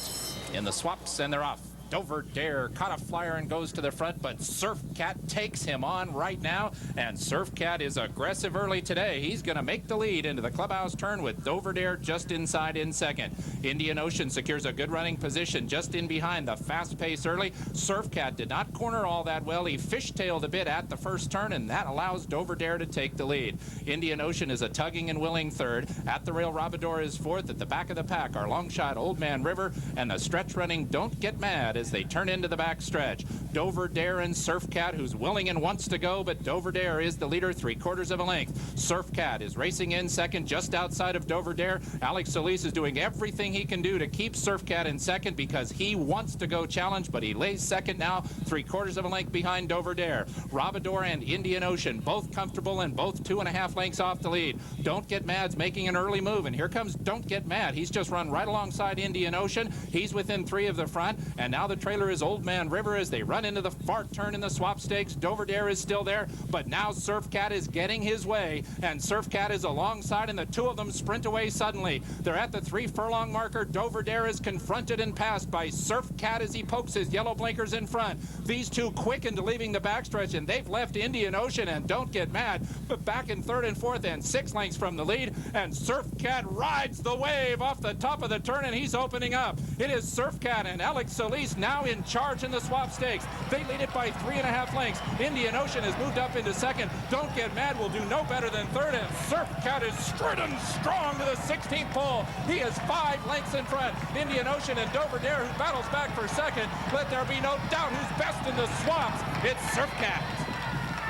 in the Swaps, and they're off. Dover Dare caught a flyer and goes to the front, but Surf Cat takes him on right now, and Surf Cat is aggressive early today. He's going to make the lead into the clubhouse turn with Dover Dare just inside in second. Indian Ocean secures a good running position just in behind the fast pace early. Surf Cat did not corner all that well. He fishtailed a bit at the first turn, and that allows Dover Dare to take the lead. Indian Ocean is a tugging and willing third. At the rail, Robador is fourth. At the back of the pack are Longshot, Old Man River, and the stretch running Don't Get Mad as they turn into the back stretch. Dover Dare and Surf Cat, who's willing and wants to go, but Dover Dare is the leader, 3/4 of a length. Surf Cat is racing in second just outside of Dover Dare. Alex Solis is doing everything he can do to keep Surf Cat in second because he wants to go challenge, but he lays second now, 3/4 of a length behind Dover Dare. Robador and Indian Ocean, both comfortable and both 2.5 lengths off the lead. Don't Get Mad's making an early move, and here comes Don't Get Mad. He's just run right alongside Indian Ocean. He's within 3 of the front, and now the trailer is Old Man River as they run into the far turn in the Swap Stakes. Dover Dare is still there, but now Surf Cat is getting his way, and Surf Cat is alongside, and the two of them sprint away suddenly. They're at the 3 furlong marker. Dover Dare is confronted and passed by Surf Cat as he pokes his yellow blinkers in front. These two quicken to leaving the backstretch, and they've left Indian Ocean and Don't Get Mad, but back in 3rd and 4th and 6 lengths from the lead, and Surf Cat rides the wave off the top of the turn, and he's opening up. It is Surf Cat and Alex Solis now in charge in the Swap Stakes. They lead it by 3.5 lengths. Indian Ocean has moved up into second. Don't Get Mad will do no better than third, and Surf Cat is stridden strong to the 16th pole. He is 5 lengths in front. Indian Ocean and Dover Dare, who battles back for second. Let there be no doubt who's best in the Swaps. It's Surf Cat.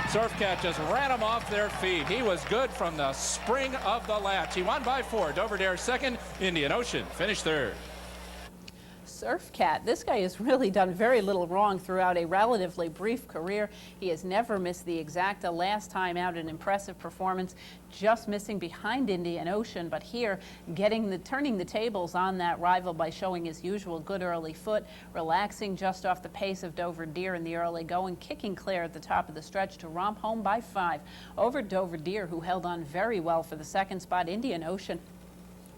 Surf Cat just ran him off their feet. He was good from the spring of the latch. He won by 4. Dover Dare second. Indian Ocean finished third. Surf Cat. This guy has really done very little wrong throughout a relatively brief career. He has never missed the exacta. Last time out, an impressive performance, just missing behind Indian Ocean, but here turning the tables on that rival by showing his usual good early foot, relaxing just off the pace of Dover Deer in the early going, kicking clear at the top of the stretch to romp home by 5 over Dover Deer, who held on very well for the second spot. Indian Ocean,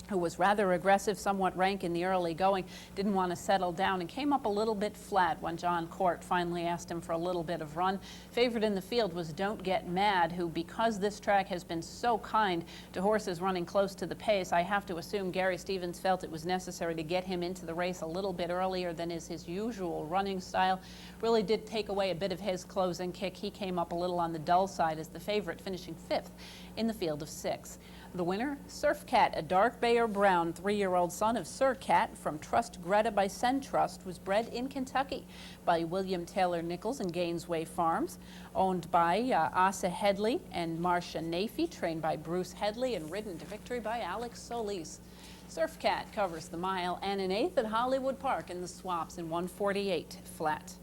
who was rather aggressive, somewhat rank in the early going, didn't want to settle down and came up a little bit flat when John Court finally asked him for a little bit of run. Favorite in the field was Don't Get Mad, who, because this track has been so kind to horses running close to the pace, I have to assume Gary Stevens felt it was necessary to get him into the race a little bit earlier than is his usual running style. Really did take away a bit of his closing kick. He came up a little on the dull side as the favorite, finishing 5th in the field of 6. The winner, Surf Cat, a dark Bayer Brown 3-year-old son of Sir Cat from Trust Greta by Centrust, was bred in Kentucky by William Taylor Nichols and Gainesway Farms, owned by Asa Headley and Marcia Nafee, trained by Bruce Headley and ridden to victory by Alex Solis. Surf Cat covers the mile and an 8th at Hollywood Park in the Swaps in 1:48 flat.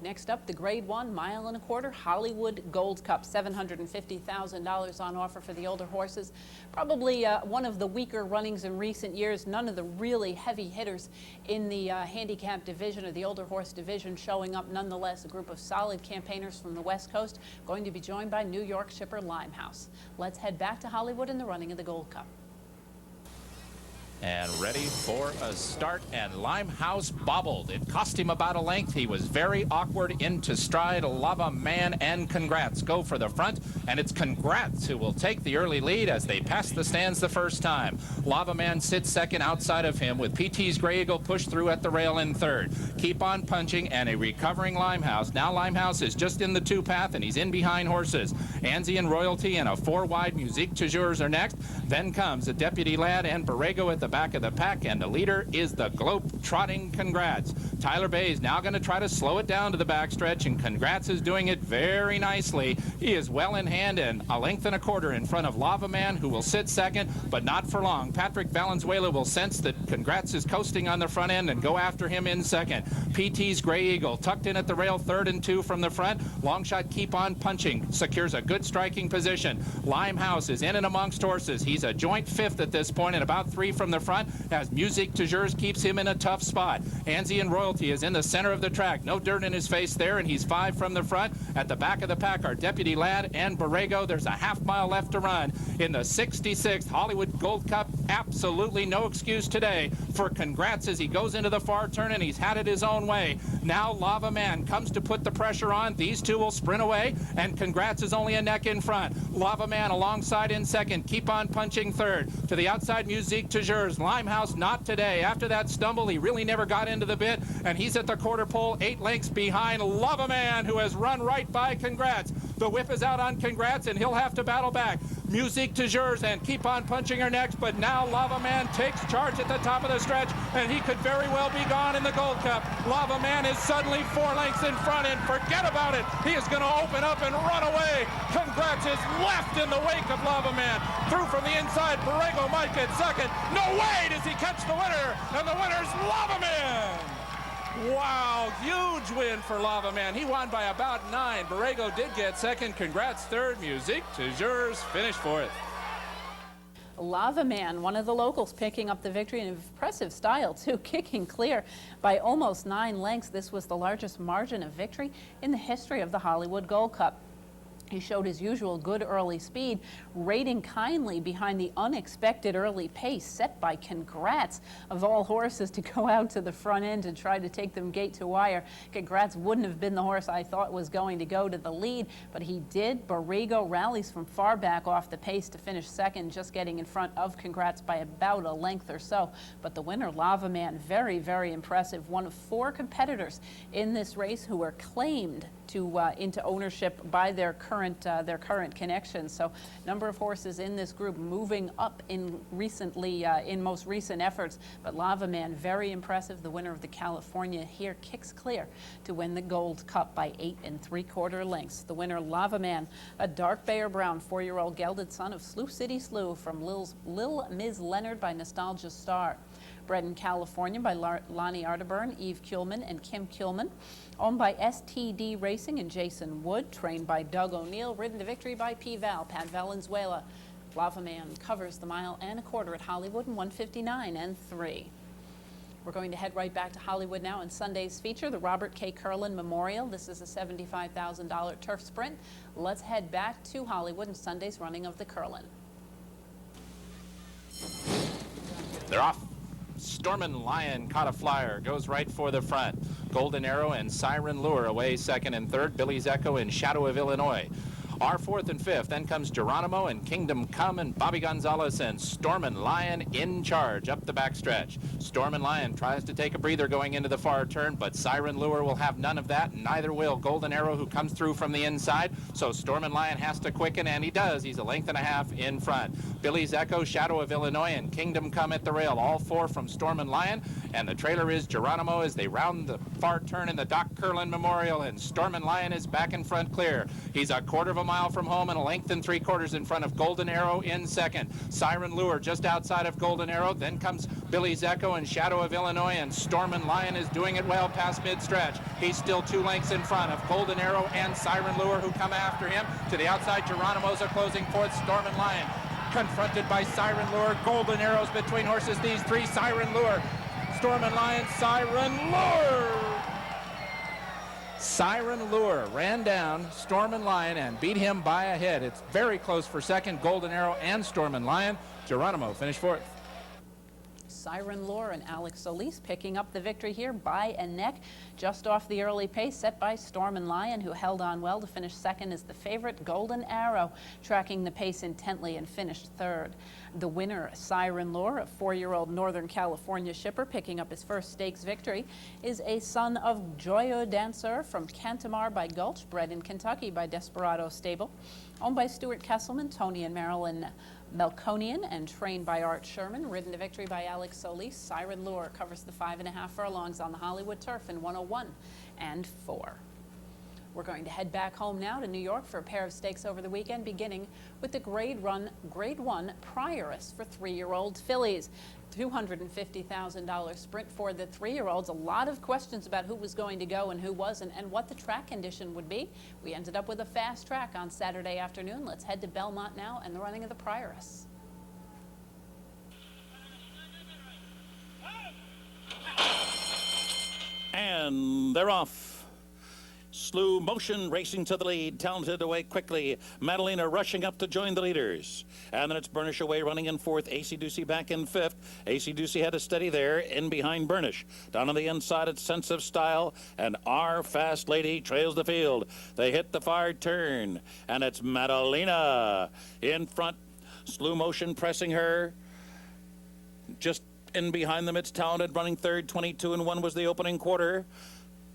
Next up, the Grade 1 1.25 Hollywood Gold Cup, $750,000 on offer for the older horses. Probably one of the weaker runnings in recent years. None of the really heavy hitters in the handicap division or the older horse division showing up. Nonetheless, a group of solid campaigners from the West Coast going to be joined by New York shipper Limehouse. Let's head back to Hollywood in the running of the Gold Cup. And ready for a start, and Limehouse bobbled. It cost him about a length. He was very awkward into stride. Lava Man and Congrats go for the front, and it's Congrats who will take the early lead as they pass the stands the first time. Lava Man sits second outside of him, with PT's Gray Eagle pushed through at the rail in third. Keep on punching and a recovering Limehouse. Now Limehouse is just in the 2 path, and he's in behind horses. Anzie and Royalty and a 4-wide Musique Toujours are next. Then comes the Deputy Lad and Borrego at the back of the pack, and the leader is the globe-trotting Congrats. Tyler Bay is now going to try to slow it down to the backstretch, and Congrats is doing it very nicely. He is well in hand and a 1.25 in front of Lava Man, who will sit second, but not for long. Patrick Valenzuela will sense that Congrats is coasting on the front end and go after him in second. PT's Gray Eagle tucked in at the rail, 3rd and 2 from the front. Long Shot Keep on Punching secures a good striking position. Limehouse is in and amongst horses. He's a joint 5th at this point and about 3 from the front, as Musique Toujours keeps him in a tough spot. Anzie and Royalty is in the center of the track. No dirt in his face there, and he's 5 from the front. At the back of the pack are Deputy Lad and Borrego. There's a half-mile left to run. In the 66th Hollywood Gold Cup, absolutely no excuse today for Congrats as he goes into the far turn, and he's had it his own way. Now Lava Man comes to put the pressure on. These two will sprint away, and Congrats is only a neck in front. Lava Man alongside in second. Keep on Punching third. To the outside, Musique Toujours. Limehouse not today. After that stumble, he really never got into the bit, and he's at the quarter pole, 8 lengths behind Lava Man, who has run right by Congrats. The whip is out on Congrats, and he'll have to battle back. Musique Toujours and Keep on Punching are next, but now Lava Man takes charge at the top of the stretch, and he could very well be gone in the Gold Cup. Lava Man is suddenly 4 lengths in front, and forget about it. He is going to open up and run away. Congrats is left in the wake of Lava Man. Through from the inside, Borrego might get second. No way does he catch the winner, and the winner's Lava Man. Wow, huge win for Lava Man. He won by about 9. Borrego did get second. Congrats third. Musique Toujours finished 4th. Lava Man, one of the locals, picking up the victory in impressive style, too, kicking clear by almost 9 lengths. This was the largest margin of victory in the history of the Hollywood Gold Cup. He showed his usual good early speed, rating kindly behind the unexpected early pace set by Congrats, of all horses, to go out to the front end and try to take them gate to wire. Congrats wouldn't have been the horse I thought was going to go to the lead, but he did. Borrego rallies from far back off the pace to finish second, just getting in front of Congrats by about a length or so. But the winner, Lava Man, very, very impressive. One of 4 competitors in this race who were claimed to into ownership by their current connections. So, number of horses in this group moving up in most recent efforts. But Lava Man, very impressive. The winner of the California here kicks clear to win the Gold Cup by 8 3/4 lengths. The winner, Lava Man, a dark Bayer Brown 4-year-old gelded son of Slough City Slough from Lil Ms. Leonard by Nostalgia Star. Bred in California by Lonnie Arterburn, Eve Kuhlman, and Kim Kuhlman. Owned by STD Racing and Jason Wood. Trained by Doug O'Neill. Ridden to victory by P. Val, Pat Valenzuela. Lava Man covers the 1.25 miles at Hollywood in 1:59 and 3. We're going to head right back to Hollywood now in Sunday's feature, the Robert K. Curlin Memorial. This is a $75,000 turf sprint. Let's head back to Hollywood in Sunday's running of the Curlin. They're off. Stormin' Lion caught a flyer, goes right for the front. Golden Arrow and Siren Lure away second and third. Billy's Echo and Shadow of Illinois are fourth and fifth. Then comes Geronimo and Kingdom Come and Bobby Gonzalez and Stormin' Lion in charge up the backstretch. Stormin' Lion tries to take a breather going into the far turn, but Siren Lure will have none of that, and neither will Golden Arrow, who comes through from the inside. So Stormin' Lion has to quicken, and he does. He's a 1.5 lengths in front. Billy's Echo, Shadow of Illinois, and Kingdom Come at the rail, all four from Stormin' Lion. And the trailer is Geronimo as they round the far turn in the Doc Curlin Memorial, and Stormin' Lion is back in front clear. He's a 1/4 mile from home and a 1 3/4 in front of Golden Arrow in second. Siren Lure just outside of Golden Arrow. Then comes Billy's Echo and Shadow of Illinois, and Stormin' Lion is doing it well past mid-stretch. He's still 2 lengths in front of Golden Arrow and Siren Lure, who come after him. To the outside, Geronimo's a closing fourth. Stormin' Lion confronted by Siren Lure. Golden Arrow's between horses. These three, Siren Lure, Stormin' Lion, Siren Lure. Siren Lure ran down Stormin' Lion and beat him by a head. It's very close for second. Golden Arrow and Stormin' Lion. Geronimo finished fourth. Siren Lure and Alex Solis picking up the victory here by a neck, just off the early pace set by Stormin' Lion, who held on well to finish second as the favorite. Golden Arrow tracking the pace intently and finished third. The winner, Siren Lure, a 4-year-old Northern California shipper picking up his first stakes victory, is a son of Joyo Dancer from Cantamar by Gulch, bred in Kentucky by Desperado Stable. Owned by Stuart Kesselman, Tony and Marilyn Melkonian, and trained by Art Sherman. Ridden to victory by Alex Solis, Siren Lure covers the 5.5 furlongs on the Hollywood turf in 1:01 and 4. We're going to head back home now to New York for a pair of stakes over the weekend, beginning with the Grade 1 Prioress for 3-year-old fillies. $250,000 sprint for the 3-year-olds. A lot of questions about who was going to go and who wasn't, and what the track condition would be. We ended up with a fast track on Saturday afternoon. Let's head to Belmont now and the running of the Prioress. And they're off. Slew Motion racing to the lead. Talented away quickly. Madalena rushing up to join the leaders. And then it's Burnish away running in fourth. AC Ducey back in fifth. AC Ducey had a steady there in behind Burnish. Down on the inside, it's Sense of Style. And Our Fast Lady trails the field. They hit the far turn. And it's Madalena in front. Slew Motion pressing her. Just in behind them, it's Talented running third. 22 and 1 was the opening quarter.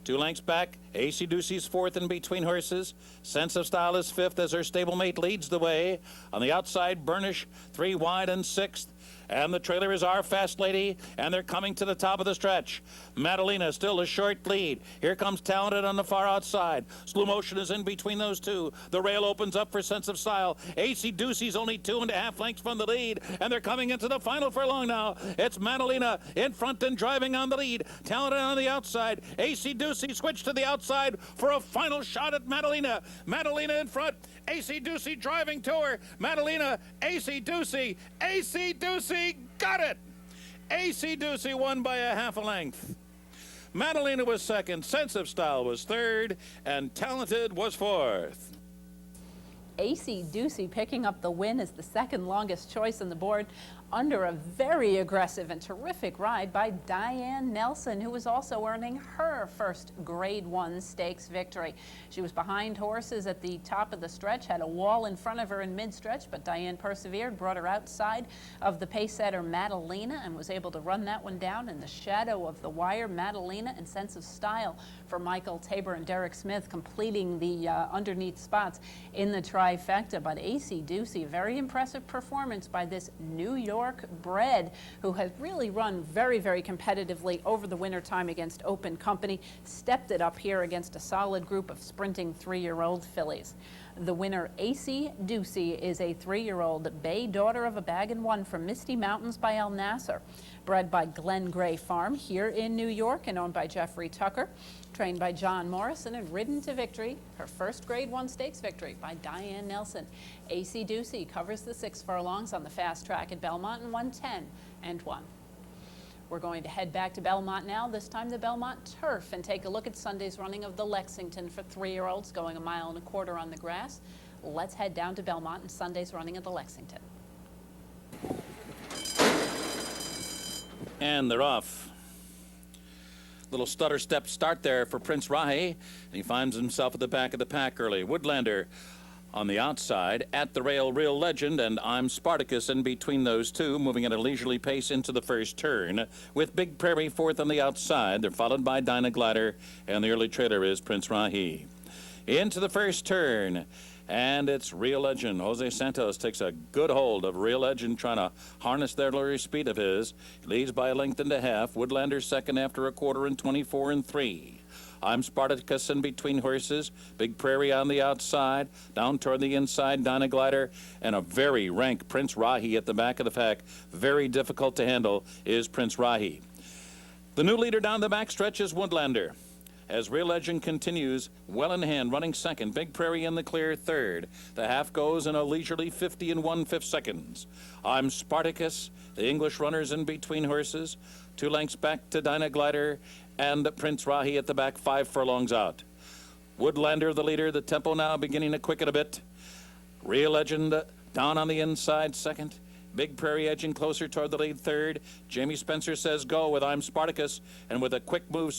2 lengths back, AC Ducey's fourth in between horses. Sense of Style is fifth as her stablemate leads the way. On the outside, Burnish, 3 wide and sixth. And the trailer is Our Fast Lady, and they're coming to the top of the stretch. Madalena still a short lead. Here comes Talented on the far outside. Slew Motion is in between those two. The rail opens up for Sense of Style. AC Ducey's only 2.5 lengths from the lead, and they're coming into the final furlong now. It's Madalena in front and driving on the lead. Talented on the outside. AC Ducey switched to the outside for a final shot at Madalena. Madalena in front. AC Ducey driving to her. Madalena, AC Ducey. AC Ducey got it. AC Ducey won by a 1/2 length. Madalena was second. Sense of Style was third. And Talented was fourth. AC Ducey picking up the win as the second longest choice on the board, under a very aggressive and terrific ride by Diane Nelson, who was also earning her first Grade 1 stakes victory. She was behind horses at the top of the stretch, had a wall in front of her in mid-stretch, but Diane persevered, brought her outside of the pace setter Madalena, and was able to run that one down in the shadow of the wire. Madalena and Sense of Style for Michael Tabor and Derek Smith, completing the underneath spots in the trifecta. But AC Ducey, very impressive performance by this New York bred, who has really run very, very competitively over the winter time against Open Company, stepped it up here against a solid group of sprinting 3-year-old fillies. The winner, AC Ducey, is a 3-year-old bay daughter of a bag and one from Misty Mountains by El Nasser. Bred by Glen Gray Farm here in New York and owned by Jeffrey Tucker. Trained by John Morrison and ridden to victory, her first Grade 1 stakes victory by Diane Nelson. AC Ducey covers the 6 furlongs on the fast track at Belmont in 1:10-1. We're going to head back to Belmont now, this time the Belmont Turf, and take a look at Sunday's running of the Lexington for 3-year-olds going 1.25 miles on the grass. Let's head down to Belmont and Sunday's running of the Lexington. And they're off. Little stutter step start there for Prince Rahi. He finds himself at the back of the pack early. Woodlander on the outside, at the rail, Real Legend, and I'm Spartacus in between those two, moving at a leisurely pace into the first turn, with Big Prairie fourth on the outside. They're followed by Dyna Glider, and the early trailer is Prince Rahi. Into the first turn, and it's Real Legend. Jose Santos takes a good hold of Real Legend, trying to harness that lorry speed of his. He leads by 1.5 lengths. Woodlander second after a quarter in 24-3. I'm Spartacus in between horses. Big Prairie on the outside. Down toward the inside, Dyna Glider. And a very rank Prince Rahi at the back of the pack. Very difficult to handle is Prince Rahi. The new leader down the back stretch is Woodlander. As Real Legend continues, well in hand, running second. Big Prairie in the clear third. The half goes in a leisurely 50 1/5 seconds. I'm Spartacus. The English runners in between horses. 2 lengths back to Dyna Glider. And Prince Rahi at the back, 5 furlongs out. Woodlander, the leader. The tempo now beginning to quicken a bit. Real Legend down on the inside, second. Big Prairie edging closer toward the lead third. Jamie Spencer says go with I'm Spartacus. And with a quick move,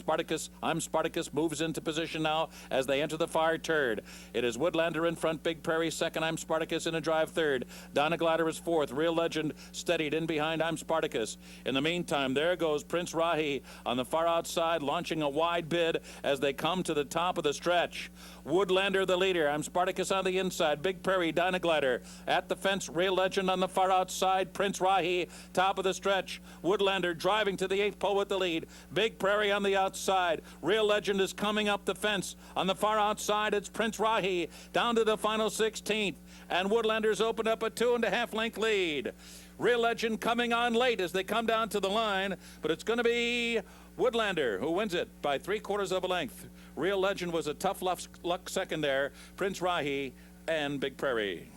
I'm Spartacus moves into position now as they enter the far turn. It is Woodlander in front, Big Prairie second, I'm Spartacus in a drive third. Dyna Glider is fourth. Real Legend steadied in behind I'm Spartacus. In the meantime, there goes Prince Rahi on the far outside, launching a wide bid as they come to the top of the stretch. Woodlander the leader. I'm Spartacus on the inside. Big Prairie, Dyna Glider at the fence. Real Legend on the far outside. Prince Rahi, top of the stretch. Woodlander driving to the 8th pole with the lead. Big Prairie on the outside. Real Legend is coming up the fence. On the far outside, it's Prince Rahi down to the final 16th. And Woodlander's opened up a 2.5 length lead. Real Legend coming on late as they come down to the line, but it's going to be Woodlander who wins it by 3/4 of a length. Real Legend was a tough luck second there. Prince Rahi and Big Prairie.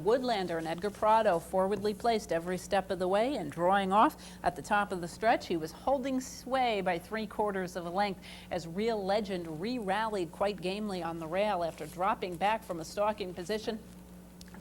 Woodlander and Edgar Prado forwardly placed every step of the way and drawing off at the top of the stretch. He was holding sway by 3/4 of a length as Real Legend re-rallied quite gamely on the rail after dropping back from a stalking position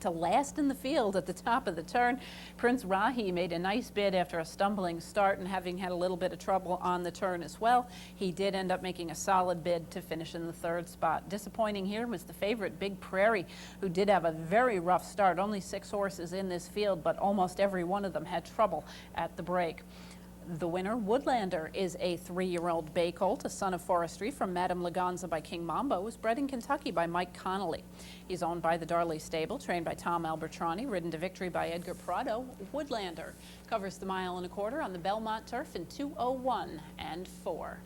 to last in the field at the top of the turn. Prince Rahi made a nice bid after a stumbling start and having had a little bit of trouble on the turn as well. He did end up making a solid bid to finish in the 3rd spot. Disappointing here was the favorite Big Prairie, who did have a very rough start. Only 6 horses in this field, but almost every one of them had trouble at the break. The winner, Woodlander, is a 3-year-old bay colt, a son of forestry from Madame Laganza by King Mambo, was bred in Kentucky by Mike Connolly. He's owned by the Darley Stable, trained by Tom Albertrani, ridden to victory by Edgar Prado. Woodlander covers the 1.25 miles on the Belmont Turf in 2:01-4.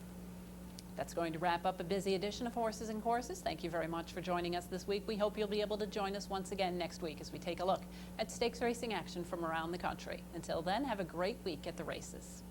That's going to wrap up a busy edition of Horses and Courses. Thank you very much for joining us this week. We hope you'll be able to join us once again next week as we take a look at stakes racing action from around the country. Until then, have a great week at the races.